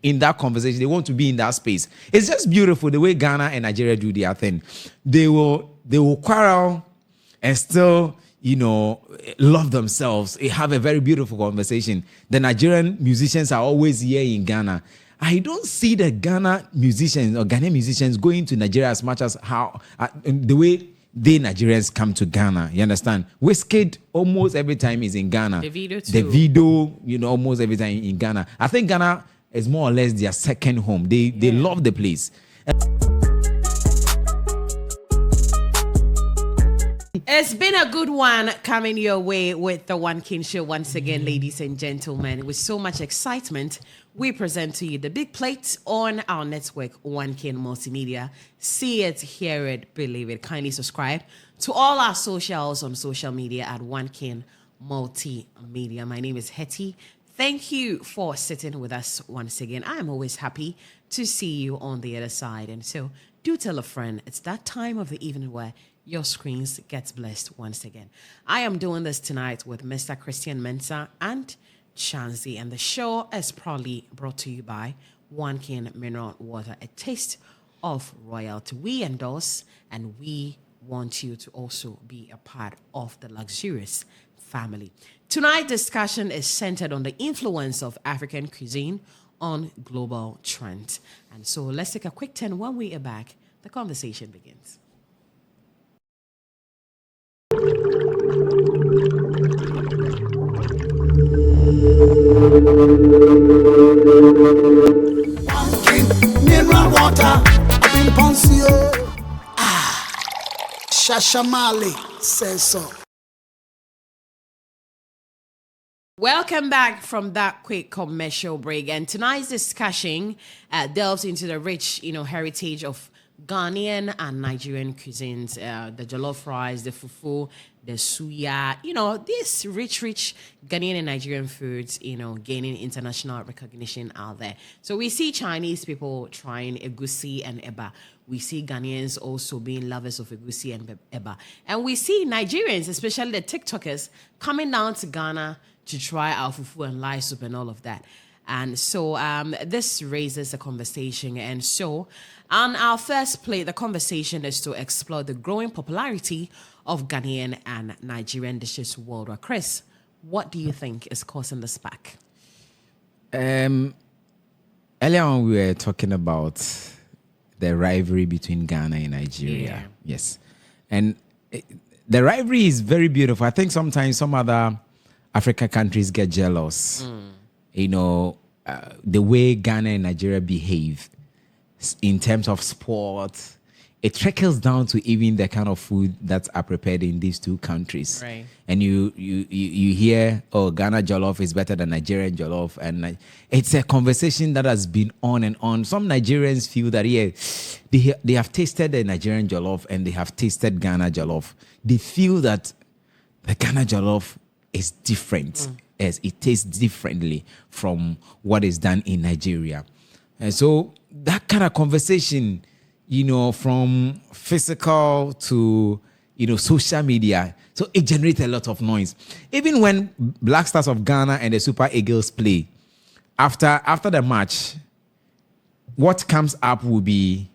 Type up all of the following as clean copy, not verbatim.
in that conversation. They want to be in that space. It's just beautiful the way Ghana and Nigeria do their thing. They will quarrel and still, love themselves. They have a very beautiful conversation. The Nigerian musicians are always here in Ghana. I don't see the Ghana musicians or Ghanaian musicians going to Nigeria as much as the way they Nigerians come to Ghana. You understand? Wizkid almost every time is in Ghana. Davido, almost every time in Ghana. I think Ghana is more or less their second home. They love the place. It's been a good one coming your way with the One King Show once again, ladies and gentlemen. With so much excitement, we present to you the big plate on our network, Onekingmultimedia. See it, hear it, believe it. Kindly subscribe to all our socials on social media at Onekingmultimedia. My name is Hetty. Thank you for sitting with us once again. I am always happy to see you on the other side. And so do tell a friend. It's that time of the evening where your screens gets blessed once again. I am doing this tonight with Mr. Christian Mensah and Chanzi, and the show is proudly brought to you by One King Mineral Water, a taste of royalty. We endorse and we want you to also be a part of the luxurious family. Tonight's discussion is centered on the influence of African cuisine on global trends. And so let's take a quick turn. When we are back, the conversation begins. Mineral water, in Poncio. Shashamali says so. Welcome back from that quick commercial break. And tonight's discussion delves into the rich, heritage of Ghanaian and Nigerian cuisines, the Jollof Rice, the Fufu, the Suya, these rich Ghanaian and Nigerian foods, gaining international recognition out there. So we see Chinese people trying egusi and eba. We see Ghanaians also being lovers of egusi and eba. And we see Nigerians, especially the TikTokers, coming down to Ghana to try our fufu and lai soup and all of that. And so this raises a conversation. And so on our first plate, the conversation is to explore the growing popularity of Ghanaian and Nigerian dishes worldwide. Chris, what do you think is causing this back? Earlier on, we were talking about the rivalry between Ghana and Nigeria. Yeah. Yes. And the rivalry is very beautiful. I think sometimes some other African countries get jealous. The way Ghana and Nigeria behave in terms of sport, it trickles down to even the kind of food that are prepared in these two countries. Right. And you hear, Ghana jollof is better than Nigerian jollof. And it's a conversation that has been on and on. Some Nigerians feel that, they have tasted the Nigerian jollof and they have tasted Ghana jollof. They feel that the Ghana jollof is different, as it tastes differently from what is done in Nigeria. And so that kind of conversation, from physical to, social media, so it generates a lot of noise. Even when Black Stars of Ghana and the Super Eagles play, after the match, what comes up will be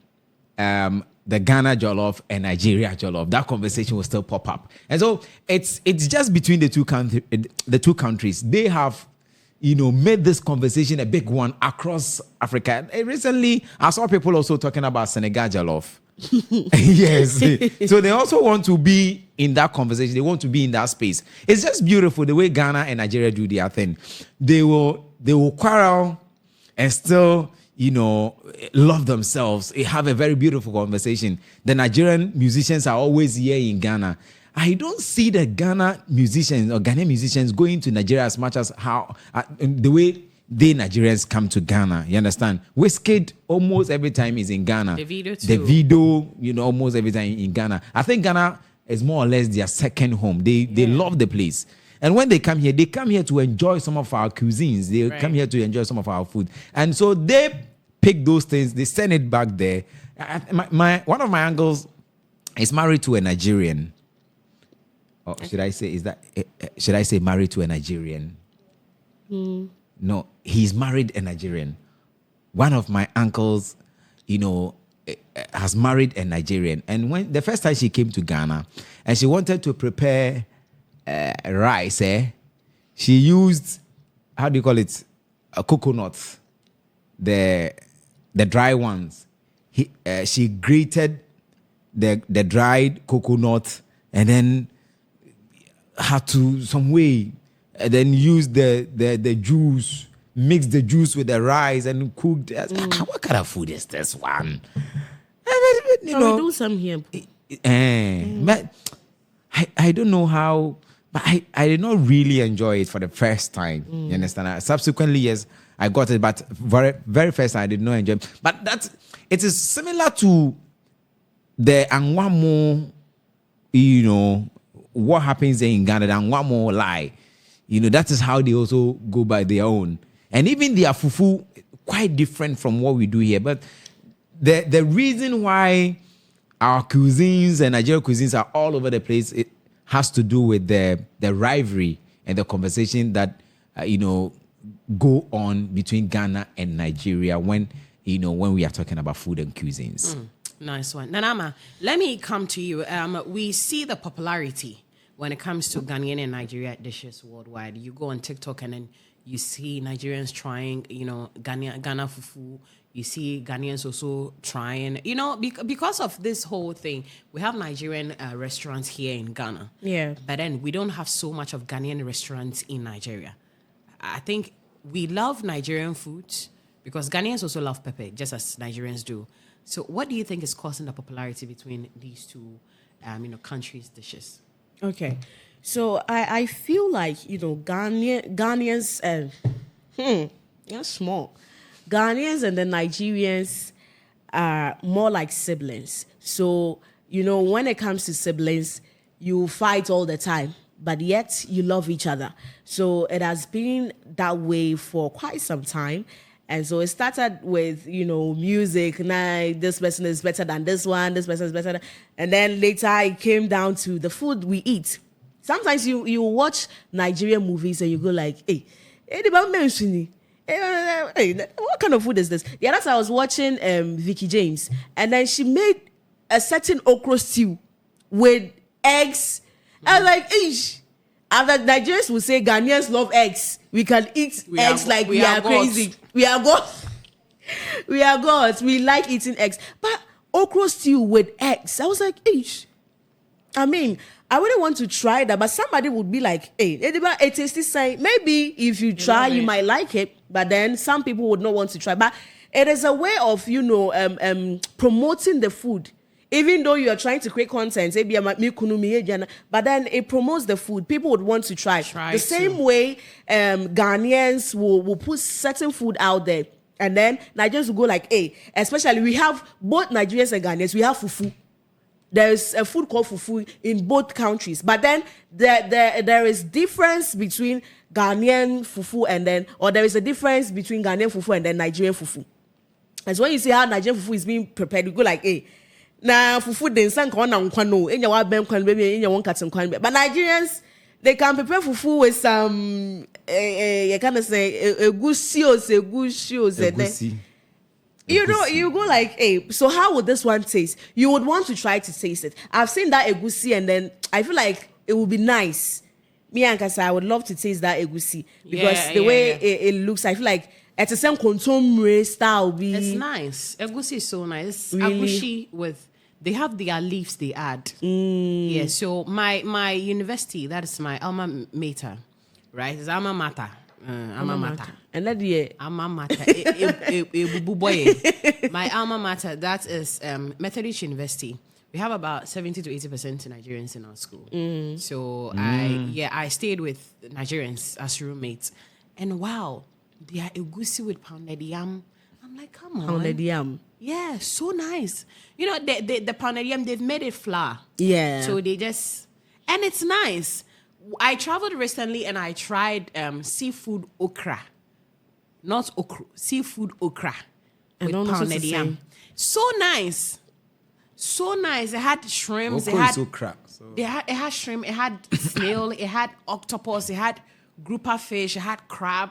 the Ghana jollof and Nigeria jollof. That conversation will still pop up. And so it's just between the two countries. They have, made this conversation a big one across Africa. And recently, I saw people also talking about Senegal jollof. Yes. So they also want to be in that conversation. They want to be in that space. It's just beautiful the way Ghana and Nigeria do their thing. They will quarrel and still, love themselves. They have a very beautiful conversation. The Nigerian musicians are always here in Ghana. I don't see the Ghana musicians or Ghanaian musicians going to Nigeria as much as the way they Nigerians come to Ghana. You understand? Wizkid almost every time is in Ghana. Davido, almost every time in Ghana. I think Ghana is more or less their second home. They love the place. And when they come here to enjoy some of our cuisines. They come here to enjoy some of our food. And so they pick those things, they send it back there. One of my uncles is married to a Nigerian. Or should I say married to a Nigerian? No, he's married a Nigerian. one of my uncles, has married a Nigerian. And when the first time she came to Ghana and she wanted to prepare rice, she used, how do you call it, a coconut, the dry ones. She grated the dried coconut and then had to some way and then use the juice, mix the juice with the rice and cooked. What kind of food is this one? We do some here. But I don't know how, but I did not really enjoy it for the first time. You understand? Subsequently, yes, I got it, but very, very first time I did not enjoy it. But it is similar to the Anwamo, what happens in Ghana, the Anwamo lie. That is how they also go by their own. And even their fufu, quite different from what we do here. But the reason why our cuisines and Nigerian cuisines are all over the place, it has to do with the rivalry and the conversation that, go on between Ghana and Nigeria when we are talking about food and cuisines. Nice one. Nanama, let me come to you. We see the popularity when it comes to Ghanaian and Nigeria dishes worldwide. You go on TikTok and then you see Nigerians trying, Ghana fufu. You see Ghanaians also trying, because of this whole thing, we have Nigerian restaurants here in Ghana. Yeah. But then we don't have so much of Ghanaian restaurants in Nigeria. I think we love Nigerian foods because Ghanaians also love pepper, just as Nigerians do. So what do you think is causing the popularity between these two, countries' dishes? Okay. So I feel like, Ghanaians, they're small. Ghanaians and the Nigerians are more like siblings. So, when it comes to siblings, you fight all the time, but yet you love each other. So it has been that way for quite some time. And so it started with, music. Now, this person is better than this one. This person is better. And then later it came down to the food we eat. Sometimes you watch Nigerian movies and you go like, hey, what kind of food is this? Yeah, that's why I was watching Vicky James. And then she made a certain okra stew with eggs. I was like, ish. After Nigerians will say Ghanaians love eggs. We can eat eggs like we are crazy. We are gods. We are gods. We like eating eggs. But okra stew with eggs. I was like, ish. I mean, I wouldn't want to try that, but somebody would be like, hey, it tasty sign. Maybe if you try, you might like it, but then some people would not want to try. But it is a way of, promoting the food. Even though you are trying to create content, but then it promotes the food. People would want to try. The same way Ghanaians will put certain food out there, and then Nigerians will go like, hey, especially we have both Nigerians and Ghanaians, we have fufu. There's a food called fufu in both countries. But then there is difference between Ghanaian fufu or there is a difference between Ghanaian fufu and then Nigerian fufu. And so when you see how Nigerian fufu is being prepared, you go like, hey, now fufu den san kwa na nkwano, enya wa ben kwan baby, enya won katin kwan. But Nigerians, they can prepare fufu with some, you kind of say, egusi. You go like, hey, so how would this one taste? You would want to try to taste it. I've seen that egusi and then I feel like it would be nice. Me and Kasa, I would love to taste that egusi because the way it looks, I feel like it's the same contemporary style. It's nice. Egusi is so nice. Really? Agushi they have their leaves they add. Yeah, so my university, that is my alma mater, right? It's alma mater. Alma mater. And that year, alma mater. My alma mater, that is Methodist University. We have about 70 to 80% Nigerians in our school. So I stayed with Nigerians as roommates, and wow, they are egusi with pounded yam. I'm like, come on, pounded yam. Yeah, so nice. The pounded yam, they've made it flour. Yeah. So they just, and it's nice. I traveled recently and I tried seafood okra. Not okra, seafood okra with pounded yam. So nice. So nice. It had shrimps. Okra is okra. So. It had shrimp. It had snail. It had octopus. It had grouper fish. It had crab.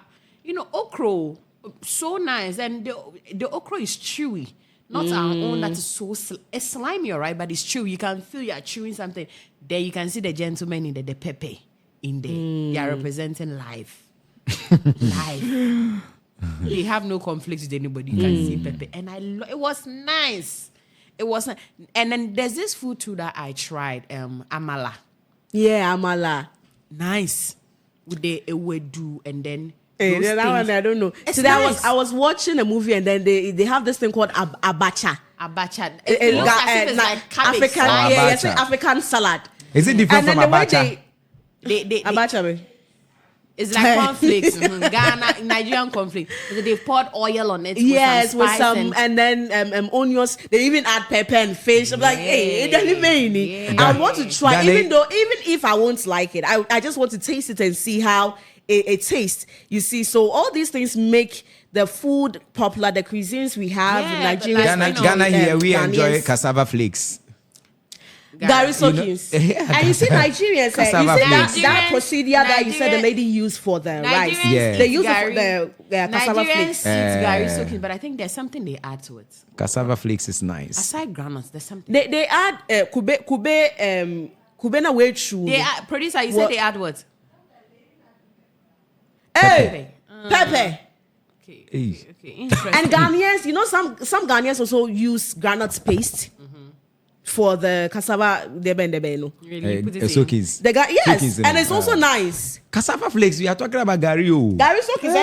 Okra. So nice, and the okra is chewy. Not our own that is so it's slimy, alright, but it's chewy. You can feel you're chewing something. There you can see the gentleman in the pepper in there. They are representing life. Life. They have no conflict with anybody. You can see pepper, and it was nice. It wasn't. And then there's this food too that I tried. Amala. Yeah, amala. Nice with the ewedu, and then. Hey, that one I don't know. It's Today nice. I was watching a movie and then they have this thing called abacha. Abacha. It looks as if it's like cabbage. African, salad. yes, African salad. Is it different And from then the abacha? way They abacha, me. It's like cornflakes. Ghana, Nigerian cornflakes. They poured oil on it. Yes, with spice some and then onions. They even add pepper and fish. I'm like, hey, it doesn't mean it. I want to try, even if I won't like it, I just want to taste it and see how it tastes. You see, so all these things make the food popular, the cuisines we have in Nigeria. Ghana here, we enjoy cassava flakes. Gary soakings. And you see Nigerians, you see that procedure that you said the lady used for the rice. Yeah. They use it for the cassava flakes. Gary soakings, but I think there's something they add to it. Cassava flakes is nice. Aside granules, there's something. They add kube na way true. They add, producer, you said they add what? Hey, pepper. Okay. Hey. Okay. Interesting. And Ghanaians, you know, some Ghanaians also use granite paste for the cassava debe no. Really, put it in. Soakings. Yes, Soakings in and it. it's also nice. Cassava flakes, we are talking about Gary. Gary soakings,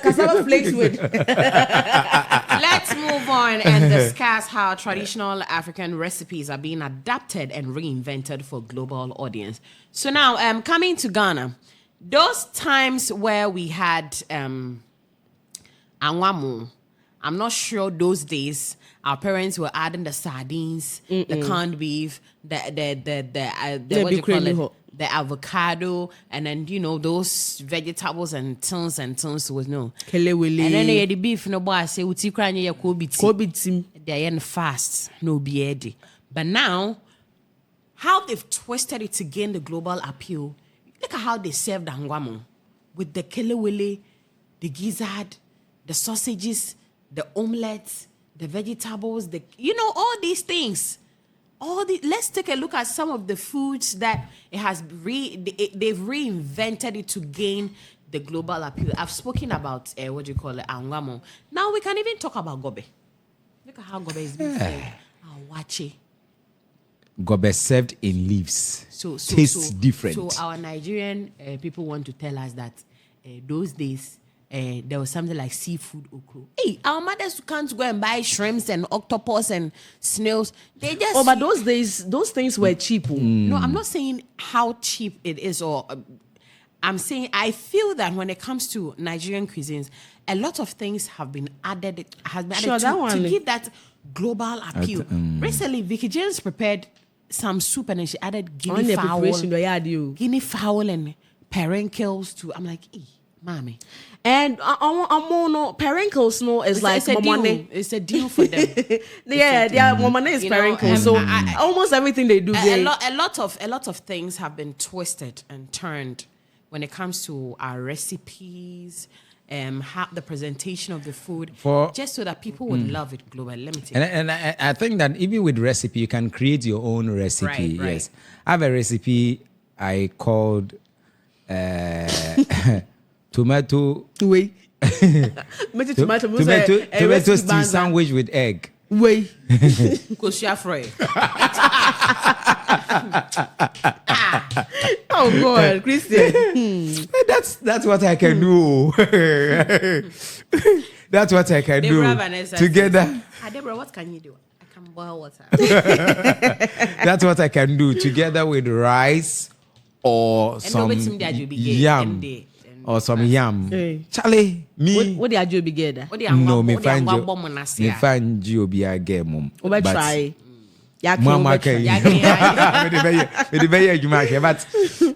cassava flakes with. Let's move on and discuss how traditional African recipes are being adapted and reinvented for global audience. So now, coming to Ghana, those times where we had anwamu, I'm not sure those days our parents were adding the sardines, the canned beef, the what do you call it? The avocado, and then those vegetables and tons was no. And then the beef no boy say uti kranye ya kobiti. They are fast no be. But now, how they've twisted it to gain the global appeal. Look at how they serve the angwamo with the kelewele, the gizzard, the sausages, the omelets, the vegetables, all these things. Let's take a look at some of the foods that they've reinvented it to gain the global appeal. I've spoken about angwamo. Now we can even talk about gobe. Look at how gobe is being served. Awache. Gobe served in leaves. Tastes different. So our Nigerian people want to tell us that those days there was something like seafood okro. Hey, our mothers can't go and buy shrimps and octopus and snails. They just but those days those things were cheap. No, I'm not saying how cheap it is, or I'm saying I feel that when it comes to Nigerian cuisines, a lot of things have been added. To give that global appeal. Recently, Vicky James prepared some soup and then she added guinea fowl and perenkles to. I'm like, mommy. And perenkles is like deal. It's a deal for them. momane is perenkles. So almost everything they do. A lot of things have been twisted and turned when it comes to our recipes. How the presentation of the food, just so that people would love it globally. Let me tell you. And I think that even with recipe, you can create your own recipe. Right. Yes, I have a recipe I called tomato. Wait, tomato stew sandwich with egg. Wait, oh God, Christian. That's what I can do. That's what I can do. Together. Deborah, what can you do? I can boil water. That's what I can do together with rice or some yam. Or some yam. Hey. Charlie, me. What did you be good? No, me find you be a game. But try. Mama can. But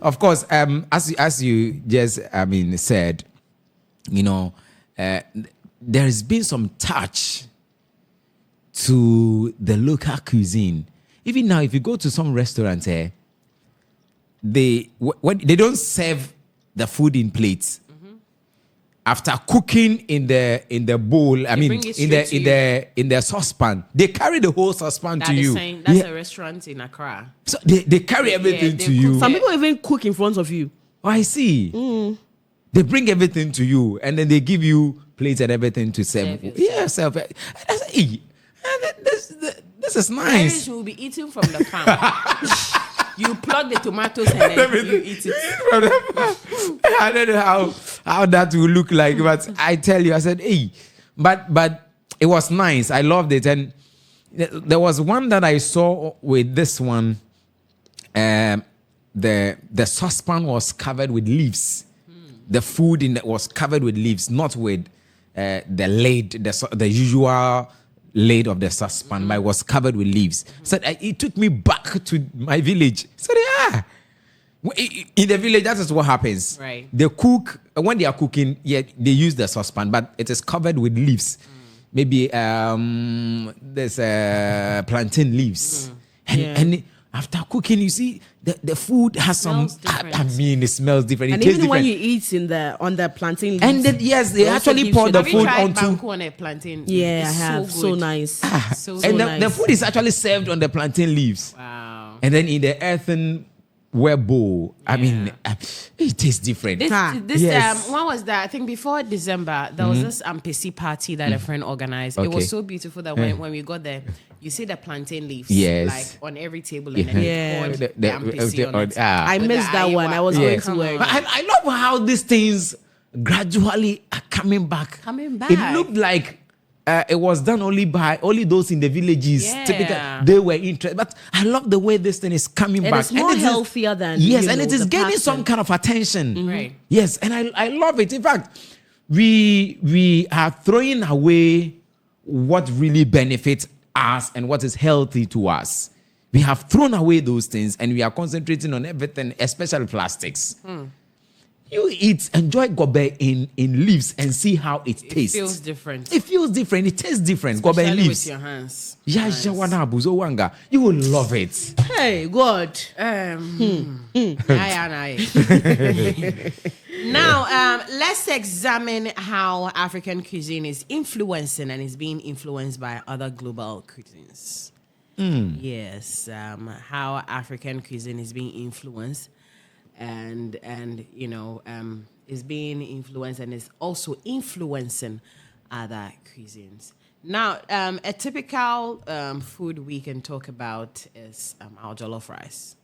of course, as you just said, there's been some touch to the local cuisine. Even now, if you go to some restaurants, they don't serve the food in plates. after cooking in the bowl, I mean bring it in the straight to in the saucepan, they carry the whole saucepan That to is you. saying that's a restaurant in Accra. So they carry everything they to you. cook Some people even cook in front of you. Oh, I see. They bring everything to you, and then they give you plates and everything to serve. Serve yourself. Yeah, serve. I say, "Hey, this is Irish nice." will be eating from the farm. You plug the tomatoes and then you eat it. I don't know how that will look like, but I tell you, I said, "Hey," but it was nice. I loved it, and there was one that I saw with this one. The saucepan was covered with leaves. The food in it was covered with leaves, not with the lid, the usual lid of the saucepan, but it was covered with leaves. So it took me back to my village. So in the village, that is what happens. Right. They cook when they are cooking. Yeah, they use the saucepan, but it is covered with leaves. Maybe there's plantain leaves, and after cooking, you see the food has some. Smells different. I mean, it smells different. And It tastes even when different. you eat on the plantain leaves, And then yes, they also actually gives pour you the Have you food tried onto. banku on a plantain? yeah, It's I have. So good. nice. So And the nice. food is actually served on the plantain leaves. Wow. And then in the earthenware bowl. I mean, it tastes different. This Yes. when was that? I think before December, there was this Ampesi party that a friend organized. It Okay. was so beautiful that when we got there, you see the plantain leaves Yes. like on every table and then Yeah. they poured The- the the- Ampesi on it. I With missed the that one. Aiwa. I was Yeah. going to Come work. on. I love how these things gradually are coming back. Coming back. It looked like it was done only those in the villages. Yeah. Typically, they were interested. But I love the way this thing is coming And back. it's more it is- healthier than, yes, you and know, it is the gaining pattern. some kind of attention. Right. Yes, and I love it. In fact, we are throwing away what really benefits us and what is healthy to us. We have thrown away those things and we are concentrating on everything, especially plastics. You enjoy gobe in leaves and see how it tastes. It feels different. It feels different. It tastes different. Gobe in Especially leaves. with your hands. Yeah, Nice. Jawana Buzo Wanga. You will love it. Hey, God. Now, let's examine how African cuisine is influencing and is being influenced by other global cuisines. Yes, how African cuisine is being influenced and is being influenced and is also influencing other cuisines. Now, a typical food we can talk about is our jollof rice.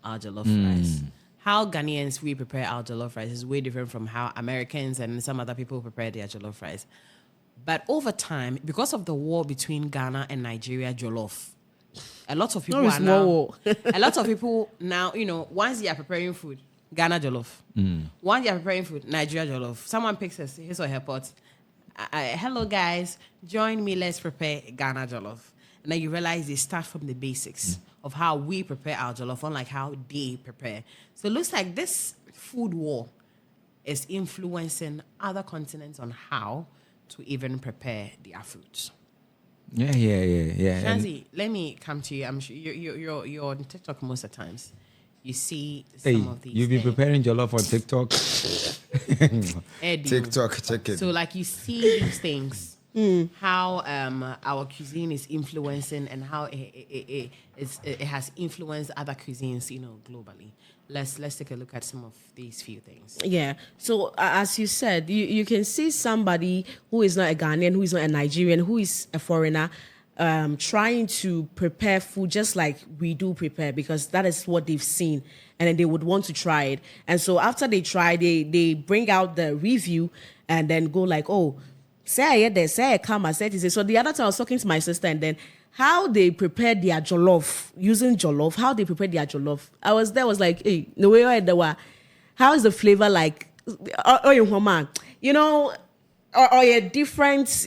Our jollof rice. How Ghanaians we prepare our jollof rice is way different from how Americans and some other people prepare their jollof rice. But over time, because of the war between Ghana and Nigeria jollof, a lot of people No, are it's now. more war. A lot of people now, once they are preparing food, Ghana jollof. Once they are preparing food, Nigeria jollof. Someone picks his or her pot. Hello guys, join me. Let's prepare Ghana jollof. And then you realize they start from the basics of how we prepare our jollof, unlike how they prepare. So it looks like this food war is influencing other continents on how to even prepare their foods. Yeah. And- Shanzi, let me come to you. I'm sure you're on TikTok most of the times. You see some Hey, of these. you've been preparing jollof on TikTok. Edu. TikTok, check it. So like you see these things, how our cuisine is influencing and how it has influenced other cuisines, globally. Let's take a look at some of these few things. Yeah. So as you said, you can see somebody who is not a Ghanaian, who is not a Nigerian, who is a foreigner, trying to prepare food just like we do prepare, because that is what they've seen, and then they would want to try it. And so after they try, they bring out the review and then go like, oh, say I say I come, I said it. So the other time I was talking to my sister, and then how they prepared their jollof, using jollof, how they prepared their jollof. I was like, hey, no way, how is the flavor like? Or a different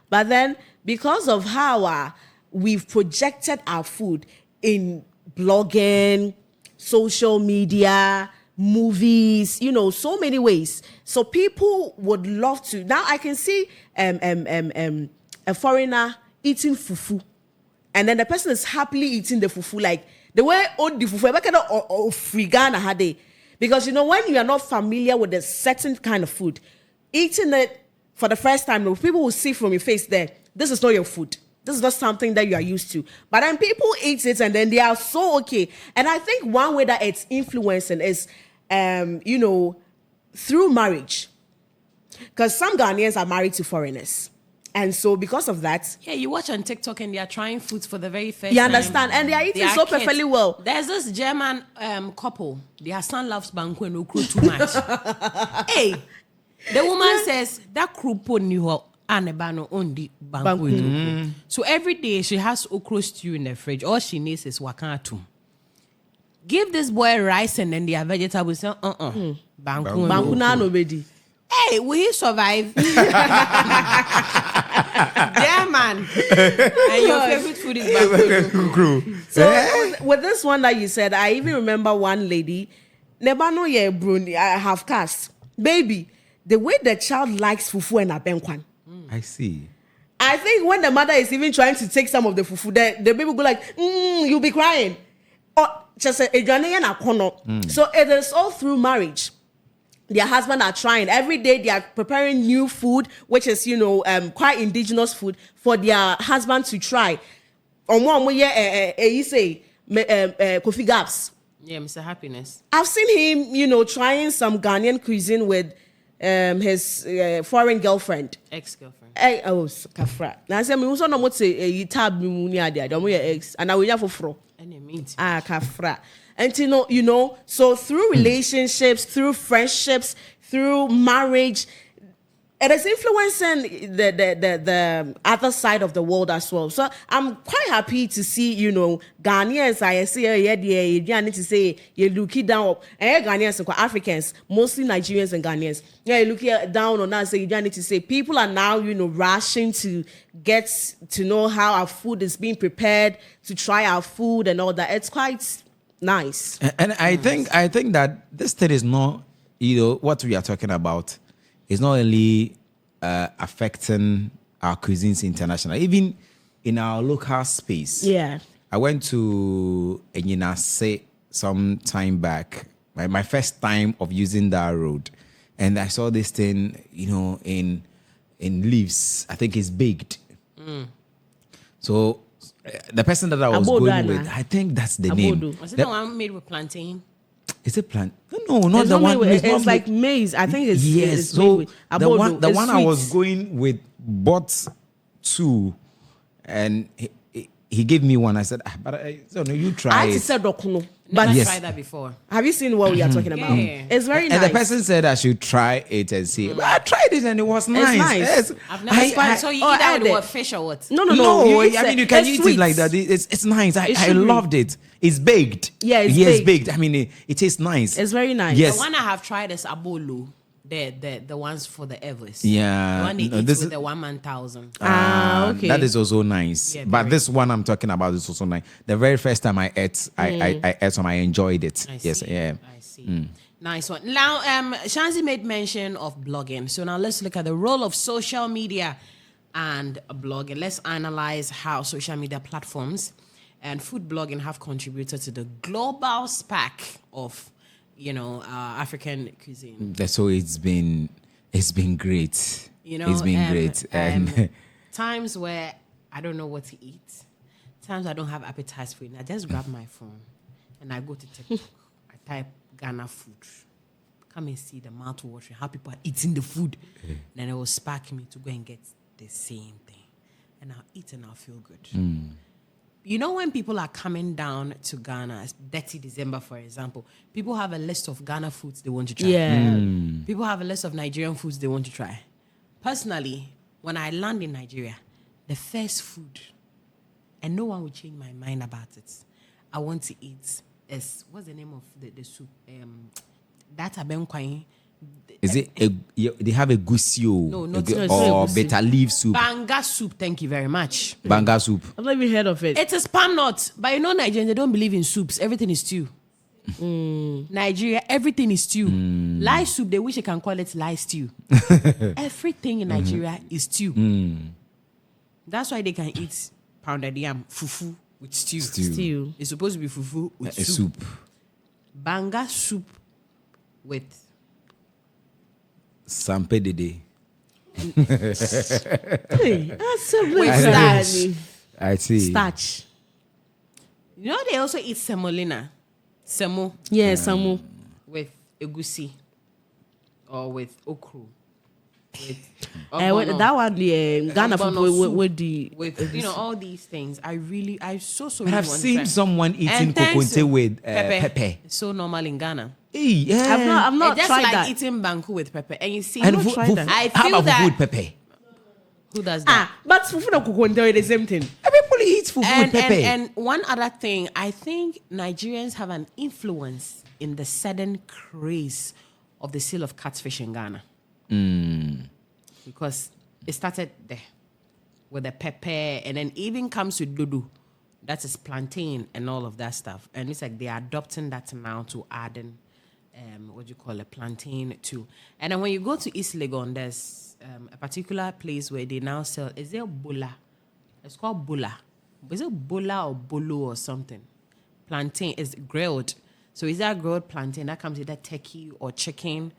but then because of how we've projected our food in blogging, social media, movies, so many ways. So people would love to. Now I can see a foreigner eating fufu, and then the person is happily eating the fufu, like the way all the fufu free Ghana had they. Because, when you are not familiar with a certain kind of food, eating it for the first time, people will see from your face there, this is not your food. This is not something that you are used to. But then people eat it and then they are so okay. And I think one way that it's influencing is, through marriage. Because some Ghanaians are married to foreigners. And so because of that... Yeah, you watch on TikTok and they are trying foods for the very first time. You understand? And they are eating so perfectly well. There's this German couple. Their son loves banku and okra too much. Hey, the woman says, that krupo niho anebano ondi banku. So every day she has okra stew in the fridge. All she needs is wakatu. Give this boy rice and then their vegetables. Banku na nobody. Hey, will he survive? Yeah, man. And your favorite food is banku. So with this one that you said, I even remember one lady, Nebano ye Bruni, I have cast. Baby, the way the child likes fufu and abenkwan. I see. I think when the mother is even trying to take some of the fufu, the baby go like, you'll be crying. Or just a Ghanaian akono. So it is all through marriage. Their husband are trying. Every day they are preparing new food, which is, quite indigenous food for their husband to try. You say, Kofi Gaps. Yeah, Mr. Happiness. I've seen him, trying some Ghanaian cuisine with his foreign girlfriend. Ex-girlfriend. Kafra. Now I say, me also no mo say you tab me muni ade. Don't your ex. And I will for fro. And it means Kafra. And so through relationships, through friendships, through marriage, it is influencing the other side of the world as well. So I'm quite happy to see, Ghanaians, I see, you need to say, you're looking down, Ghanaians, Africans, mostly Nigerians and Ghanaians. Yeah, you look down on us, so you need to say, people are now, rushing to get to know how our food is being prepared, to try our food and all that. It's quite nice. And I think that this thing is not, what we are talking about is not only affecting our cuisines internationally, even in our local space. Yeah. I went to Enyinase some time back, my first time of using that road. And I saw this thing, in leaves. I think it's baked. So the person that I was going with, I think that's the name. Was it the one made with plantain? Is it plant? No, not the one. It's like maize. I think it's yes. It's so the one sweet. I was going with bought two, and he gave me one. I said, but you try it. Never yes. tried that before. Have you seen what we are talking about? Yeah. It's very nice. And the person said I should try it and see. But I tried it and it was nice. nice. Yes. I've never tried. So you eat that with what, fish or what? No. I mean, you can eat sweet. it like that. It's nice. I loved it. It's baked. Yeah, it's baked. I mean, it tastes nice. It's very nice. Yes. The one I have tried is abolo. The ones for the Everest. Yeah. The one they eat with the 1,000. Okay. That is also nice. Yeah, but this one I'm talking about is also nice. The very first time I ate, I ate some. I enjoyed it. Yes. Yeah. I see. Nice one. Now, Shanzi made mention of blogging. So now let's look at the role of social media and blogging. Let's analyze how social media platforms and food blogging have contributed to the global spark of African cuisine. So it's been great. It's been great. And times where I don't know what to eat, times I don't have appetite for it. I just grab my phone and I go to TikTok. I type Ghana food. Come and see the mouth watering, how people are eating the food. Then it will spark me to go and get the same thing. And I'll eat and I'll feel good. When people are coming down to Ghana, 30 December, for example, people have a list of Ghana foods they want to try. Yeah. People have a list of Nigerian foods they want to try. Personally, when I land in Nigeria, the first food, and no one will change my mind about it, I want to eat is, what's the name of the soup? That abenkwai. Is it they have a gusio? No, not or bitter leaf soup. Banga soup, thank you very much. Banga soup. I've not even heard of it. It is palm nut, but Nigerians, they don't believe in soups. Everything is stew. Nigeria, everything is stew. Live soup, they wish they can call it live stew. Everything in Nigeria is stew. That's why they can eat pounded yam, fufu with stew. Stew. It's supposed to be fufu with A soup. Banga soup with Sampe Dede. Hey, that's a With starch. I see. Starch. You know they also eat semolina, semo Yeah, Samu. with egusi or with okra. With That one, the Ghana ogbono people soup, with the with all these things. I so But really I've want to seen try. someone eating And thanks kokonte to with pepper. It's so normal in Ghana. Hey, yeah. I've not It's just tried like that. eating banku with pepper. And you see, And not tried that. I how feel about that fufu with pepper? who does that? But fufu no kukonde is the same thing. Everybody eats fufu with pepper. And one other thing, I think Nigerians have an influence in the sudden craze of the sale of catfish in Ghana. Because it started there with the pepper and then even comes with dodo. That is plantain and all of that stuff. And it's like they're adopting that now to add in, what do you call it, plantain too. And then when you go to East Legon, there's a particular place where they now sell, is there bola? It's called bola. Is it bola or bolo or something? Plantain is grilled. So is that grilled plantain that comes with that turkey or chicken?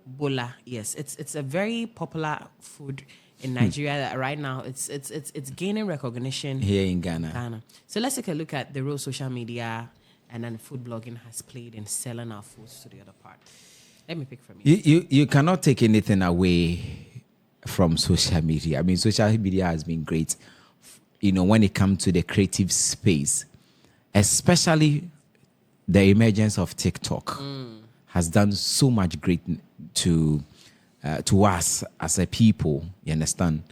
Bola, yes. It's a very popular food in Nigeria that right now. It's gaining recognition Here in Ghana. Ghana. So let's take a look at the role social media and then food blogging has played in selling our foods to the other part. Let me pick from you. You cannot take anything away from social media. I mean, social media has been great, when it comes to the creative space, especially the emergence of TikTok has done so much great to us as a people. You understand?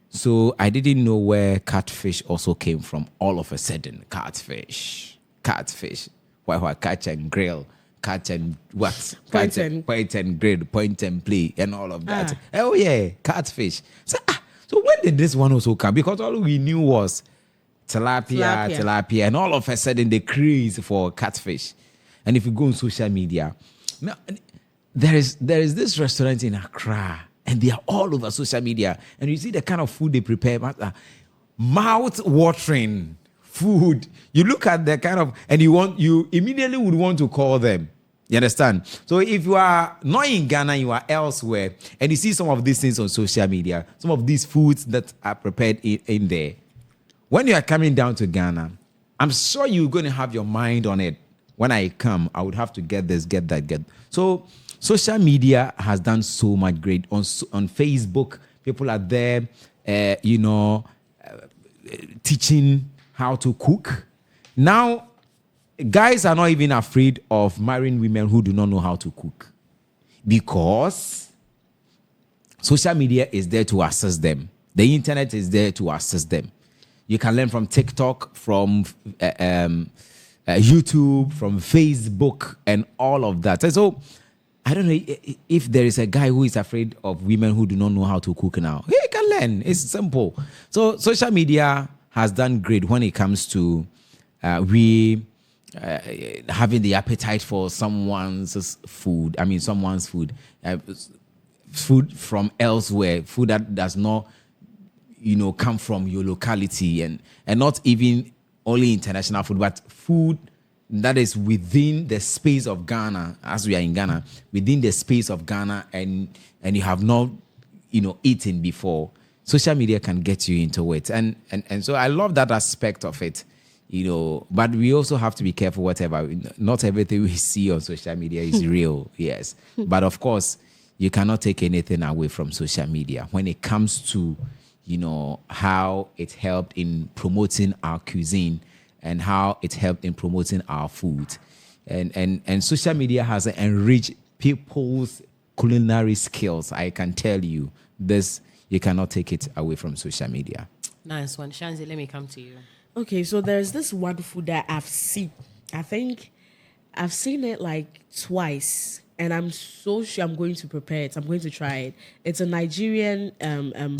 So I didn't know where catfish also came from. All of a sudden, catfish. Why catch and grill, catch and what? Point and- Point and grill, point and play, and all of that. Oh yeah, catfish. So when did this one also come? Because all we knew was tilapia, and all of a sudden the craze for catfish. And if you go on social media, now there is this restaurant in Accra, and they are all over social media, and you see the kind of food they prepare, mouth-watering food. You look at the kind of, and you immediately would want to call them. You understand? So if you are not in Ghana, you are elsewhere, and you see some of these things on social media, some of these foods that are prepared in there. When you are coming down to Ghana, I'm sure you're going to have your mind on it. When I come, I would have to get this, get that, get. So social media has done so much great. On Facebook, people are there, teaching how to cook. Now, guys are not even afraid of marrying women who do not know how to cook, because social media is there to assist them. The internet is there to assist them. You can learn from TikTok, from YouTube, from Facebook, and all of that. And so I don't know if there is a guy who is afraid of women who do not know how to cook now. He can learn. It's simple. So social media has done great when it comes to having the appetite for someone's food. I mean, someone's food. Food from elsewhere. Food that does not, come from your locality, and not even only international food, but food that is within the space of Ghana, as we are in Ghana, within the space of Ghana, and you have not, eaten before. Social media can get you into it. And so I love that aspect of it, but we also have to be careful, whatever. Not everything we see on social media is real, yes. But of course, you cannot take anything away from social media when it comes to, how it helped in promoting our cuisine and how it helped in promoting our food. And social media has enriched people's culinary skills. I can tell you this, you cannot take it away from social media. Nice one. Shanzi, let me come to you. Okay, so there's this one food that I've seen. I think I've seen it like twice, and I'm so sure I'm going to prepare it. I'm going to try it. It's a Nigerian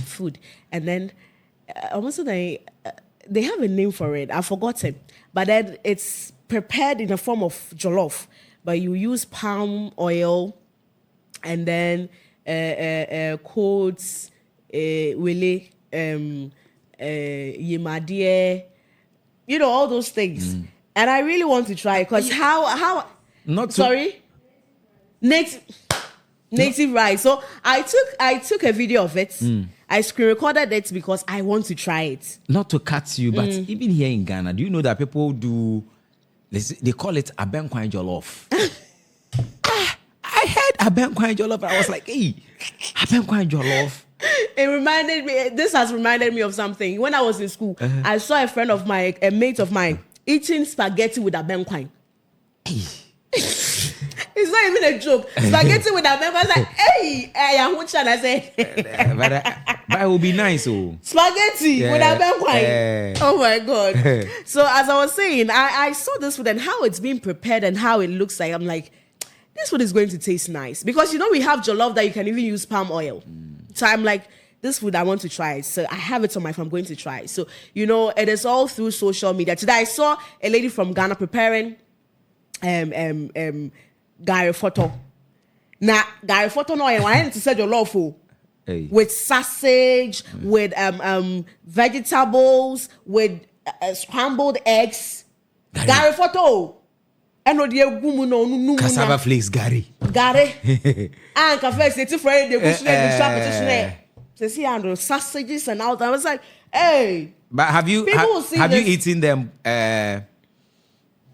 food, and then almost they have a name for it. I've forgotten, but then it's prepared in the form of jollof, but you use palm oil, and then coats, wele, yemadie, all those things. And I really want to try, because how Not to- sorry. native rice. So I took a video of it. I screen recorded it because I want to try it. Not to cut you, but even here in Ghana, do you know that people do? They call it abenkwan jollof. I heard abenkwan jollof. I was like, hey, abenkwan jollof. This has reminded me of something. When I was in school, I saw a mate of mine, eating spaghetti with abenkwan. It's not even a joke. Spaghetti with abenkwan. I was like, hey, and I said, but it would be nice, oh. Spaghetti with abenkwan. Oh my God. So as I was saying, I saw this food and how it's being prepared and how it looks like. I'm like, this food is going to taste nice. Because we have jollof that you can even use palm oil. So I'm like, this food, I want to try it. So I have it on my phone. I'm going to try it. So, it is all through social media. Today I saw a lady from Ghana preparing Gary photo. Now, Gary photo no, I want to say jollof with sausage, with vegetables, with scrambled eggs. Gary photo. And no cassava flakes, Gary. And cafe city Friday they go to see and sausages and all that. I was like, hey. But have you eaten them?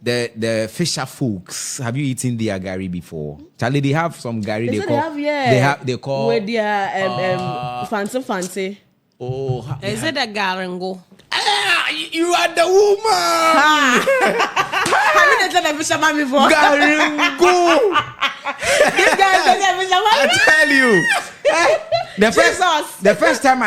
The Fisher folks. Have you eaten their Gary before? Charlie, they have some Gary. They call with their fancy. Oh, is it a garingo? You are the woman. Have you done a fisherman before? Garingo. This guy is a fisherman. I tell you. The first time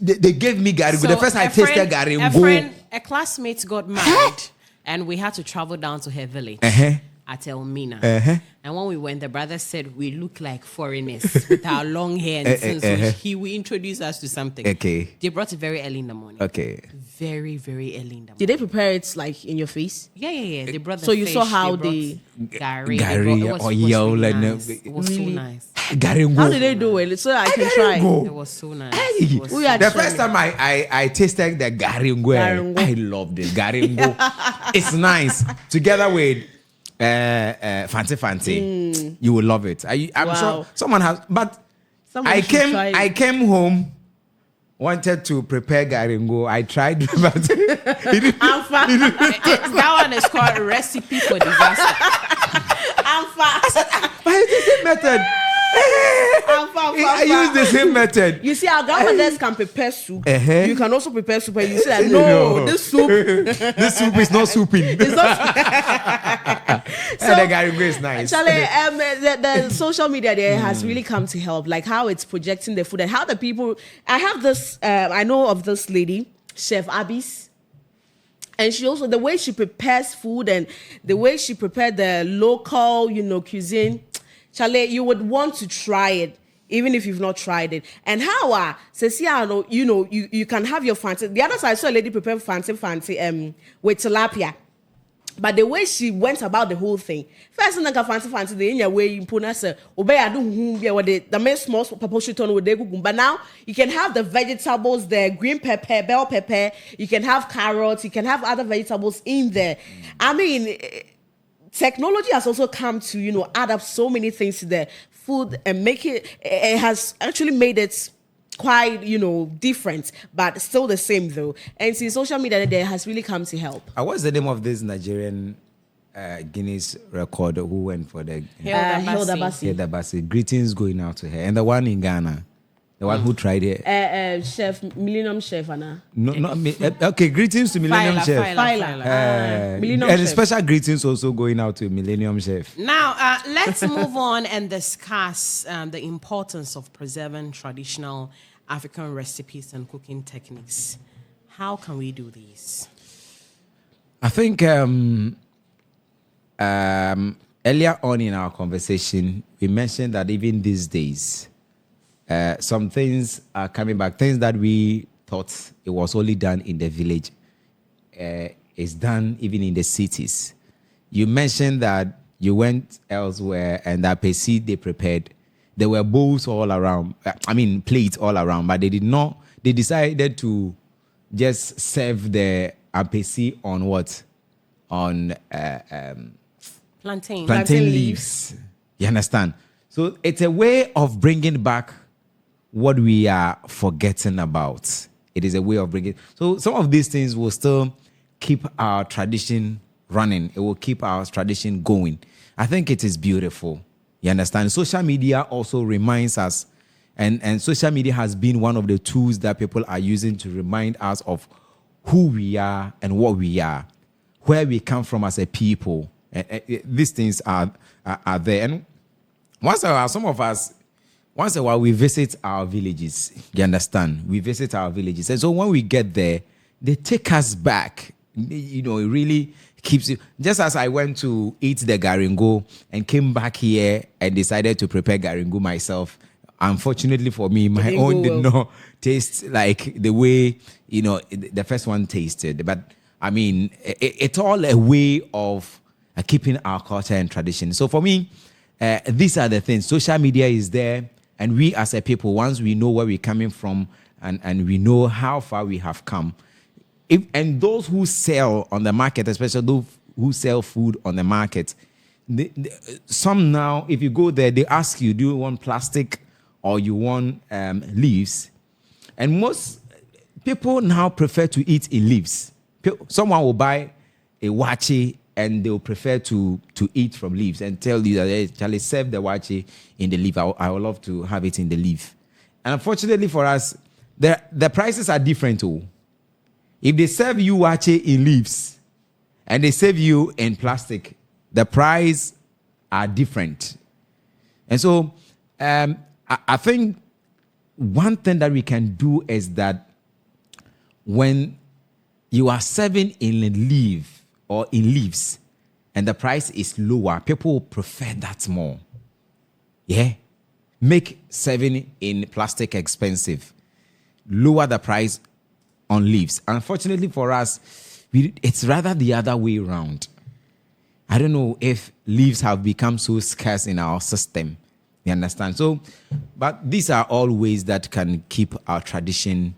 they gave me garingo. So the first time I tasted garingo. A classmate got married, and we had to travel down to her village at Elmina. And when we went, the brother said we look like foreigners with our long hair and things. So he will introduce us to something. Okay. They brought it very early in the morning. Okay. Very, very early in the morning. Did they prepare it like in your face? Yeah. They brought the So you fish, saw how they they Gary, oil, really nice. It was so nice. Garingo. How did they do it? So I can try. It was so nice. It was We so are The first time I tasted the garingo, I loved it. Garingo, it's nice. Together with fancy, you will love it. I'm sure someone has. But I came home, wanted to prepare garingo. I tried, but that one is called recipe for disaster. But it's the same method. I use the same method. You see, our grandmothers can prepare soup. You can also prepare soup, and you say, no, this soup is not souping. It's not. So the garingo is nice. Charlie, the social media there has really come to help, like how it's projecting the food and how the people. I have this. I know of this lady, Chef Abis. And she also, the way she prepares food and the way she prepared the local, cuisine, Charlie, you would want to try it, even if you've not tried it. And how, you can have your fancy. The other side, I saw a lady prepare fancy with tilapia. But the way she went about the whole thing, first thing fancy, the in your way you put us obey I do the main small proportion with the but now you can have the vegetables, the green pepper, bell pepper, you can have carrots, you can have other vegetables in there. I mean, technology has also come to add up so many things to the food and make it has actually made it quite different, but still the same though. And see, social media there has really come to help. What's the name of this Nigerian Guinness record who went for the Hilda Basi? Greetings going out to her. And the one in Ghana, the one who tried it. Chef Millennium Chef Anna. No, not me. Okay, greetings to Millennium Chef. Millennium and Chef. special greetings also going out to Millennium Chef. Now, let's move on and discuss the importance of preserving traditional African recipes and cooking techniques. How can we do these? I think earlier on in our conversation, we mentioned that even these days, some things are coming back. Things that we thought it was only done in the village is done even in the cities. You mentioned that you went elsewhere and that pesi they prepared. There were bowls all around. Plates all around, but they did not. They decided to just serve the apesi on what? On Plantain plantain leaves. You understand? So it's a way of bringing back what we are forgetting about. It is a way of bringing. So some of these things will still keep our tradition running. It will keep our tradition going. I think it is beautiful. You understand? Social media also reminds us, and social media has been one of the tools that people are using to remind us of who we are and what we are, where we come from as a people. These things are there. And once in a while, some of us, once in a while, we visit our villages. You understand? We visit our villages. And so when we get there, they take us back. You know, it really keeps you. Just as I went to eat the garingo and came back here and decided to prepare garingo myself, unfortunately for me, my own did not taste like the way, you know, the first one tasted. But I mean, it's all a way of keeping our culture and tradition. So for me, these are the things. Social media is there. And we as a people, once we know where we're coming from and we know how far we have come, and those who sell on the market, especially those who sell food on the market, some now, if you go there, they ask you, do you want plastic or you want leaves? And most people now prefer to eat in leaves. Someone will buy a wachi and they'll prefer to eat from leaves and tell you that, hey, Charlie, serve the wachi in the leaf. I would love to have it in the leaf. And unfortunately for us, the prices are different too. If they serve you wachi in leaves and they serve you in plastic, the price are different. And so I think one thing that we can do is that when you are serving in a leaf or in leaves and the price is lower, people prefer that more. Yeah? Make serving in plastic expensive. Lower the price on leaves. Unfortunately for us, it's rather the other way around. I don't know if leaves have become so scarce in our system. You understand? So, but these are all ways that can keep our tradition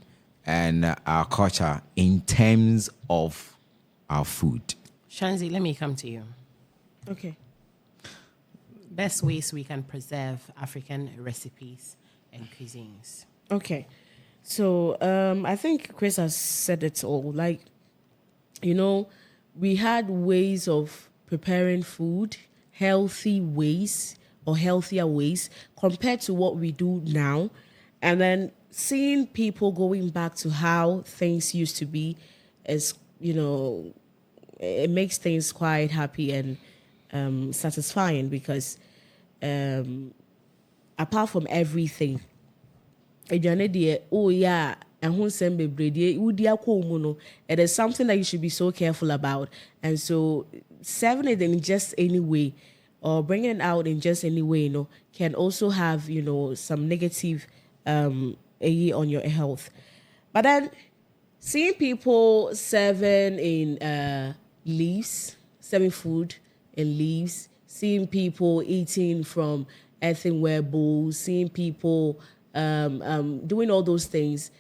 and our culture in terms of our food. Shanzi, let me come to you. Okay. Best ways we can preserve African recipes and cuisines. Okay. So I think Chris has said it all. Like, you know, we had ways of preparing food, healthy ways or healthier ways compared to what we do now. And then seeing people going back to how things used to be is, you know, it makes things quite happy and satisfying because apart from everything, oh yeah, it is something that you should be so careful about. And so serving it in just any way or bringing it out in just any way, you know, can also have, you know, some negative on your health. But then seeing people serving in leaves, serving food in leaves, seeing people eating from earthenware bowls, seeing people doing all those things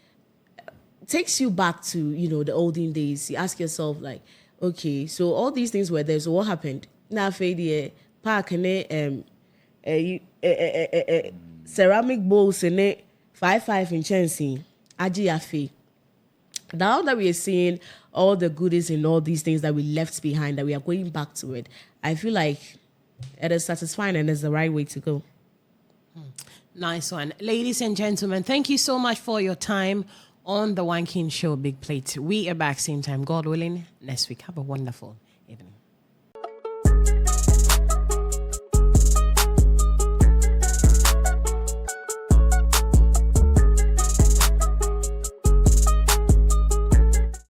takes you back to, you know, the olden days. You ask yourself, like, okay, so all these things were there, so what happened? Now, park and ceramic bowls in it, 5 in Chelsea, Aji. Now that we are seeing all the goodies and all these things that we left behind, that we are going back to it, I feel like it is satisfying and it's the right way to go. Nice one. Ladies and gentlemen, thank you so much for your time on the One King Show Big Plate. We are back same time, God willing, next week. Have a wonderful evening.